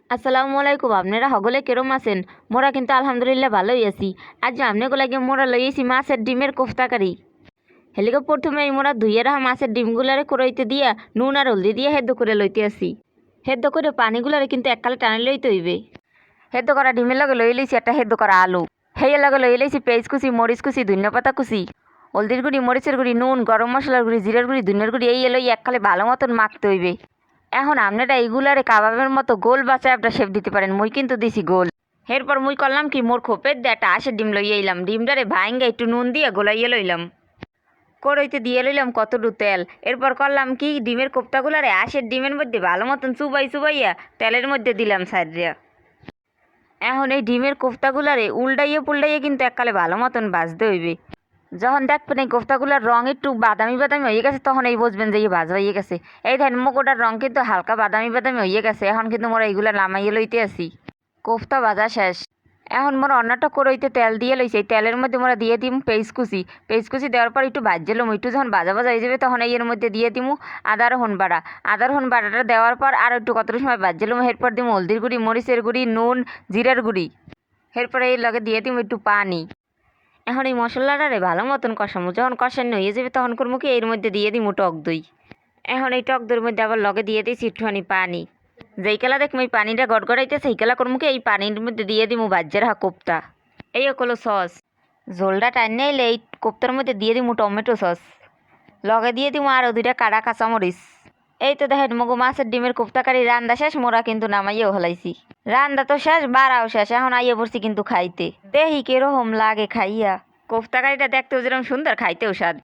আসসালামু আলাইকুম, আপনারা হগলে কেরম আছেন? মোরা কিন্তু আলহামদুলিল্লাহ ভালোই আছি। আজ আমনেগো লাগে মোরা লইয়েছি মাছের ডিমের কোফতাকারি। হেলিকে প্রথমে মোরা ধুইয়ে রাখা মাছের ডিমগুলারে করইতে দিয়া নুন আর হলদি দিয়ে হেদ্দ করে লইতে আসি। হেদ্দ করে পানিগুলারে কিন্তু এককালে টানে লইতে হইবে। হেদ্দ করা ডিমের লগে লই লইছি একটা হেদ্দ করা আলু। হেয়ের লগে লই লইছি পেঁয়াজ কুচি, মরিচ কুচি, ধনিয়া পাতা কুচি, হলদির গুঁড়ি, মরিচের গুঁড়ি, নুন, গরম মশলার গুঁড়ি, জিরার গুঁড়ি, ধনিয়ার গুঁড়ি এই লই এককালে ভালো মতন মাখতে হইবে। এখন আপনারা এইগুলারে কাবাবের মতো গোল বাচ্চায় একটা শেপ দিতে পারেন। মুই কিন্তু দিছি গোল। এরপর মুই করলাম কি, মোর খোপের দিয়ে একটা আঁশের ডিম লইয়া এলাম। ডিমটারে ভাইঙ্গা একটু নুন দিয়ে গোলাইয়া লইলাম। কড়াইতে দিয়ে লইলাম কতটু তেল। এরপর করলাম কি, ডিমের কোপ্তাগুলারে আঁশের ডিমের মধ্যে ভালো মতন চুবাইয়া তেলের মধ্যে দিলাম সাইডে। এখন এই ডিমের কোফতাগুলারে উল্টাইয়ে পুল্টাইয়ে কিন্তু এককালে ভালো মতন ভাজতে হইবে। যখন দেখবেন এই কোফতাগুলার রং একটু বাদামি বাদামি হয়ে গেছে, তখন এই বুঝবেন যে ভাজা হয়ে গেছে। এই দেখেন মোগোটার রং কিন্তু হালকা বাদামি বাদামি হয়ে গেছে। এখন কিন্তু মোরা এইগুলা নামাইয়ে লইতে আসি। কোফতা ভাজা শেষ। এখন মোরা অন্যটা কড়াইতে তেল দিয়ে লইছি। এই তেলের মধ্যে মোরা দিয়ে দিম পেঁয়াজ কুচি দেওয়ার পর একটু ভাজে লম। একটু যখন ভাজা ভাজা হয়ে যাবে তখন এর মধ্যে দিয়ে দিমু আদা রসুন বাটা। আদা রসুন বাটাটা দেওয়ার পর আর একটু কতটা সময় ভাজে লম। এরপর দিমু হলদির গুঁড়ি, মরিচের গুঁড়ি, নুন, জিরার গুঁড়ি। এরপরে এর লগে দিয়ে দিমু একটু পানি। এখন এই মশলাটারে ভালো মতন কষামু। যখন কষানো হয়ে যাবে তখন করবো কি, এর মধ্যে দিয়ে দিমু টক দই। এখন এই টক দইয়ের মধ্যে আবার লগে দিয়ে দিয়েছি একটুখানি পানি। যেই কালা দেখবো এই পানিটা গড়গড়াইতে, সেই কালা করবো কি, এই পানির মধ্যে দিয়ে দিমু ভাজ্যের রাখা কোপ্তা। এই হলো সস। ঝোলটা টাইনে এলে এই কোপ্তার মধ্যে দিয়ে দিমু টমেটো সস। লগে দিয়ে দিমু আরও 2টা কাটা কাঁচামরিচ। এই তো দেখেন মগো মাছের ডিমের কোপ্তাকারি রান্দা শেষ। মোরা কিন্তু নামাইয়েও হলাইছি। রান্দা তো শেষ, বাড়াও শেষ। এখন আইয়ে পড়ছি কিন্তু খাইতে। দেখি কিরকম লাগে খাইয়া। কোফতাকারিটা দেখতেও যেরকম সুন্দর, খাইতেও স্বাদ।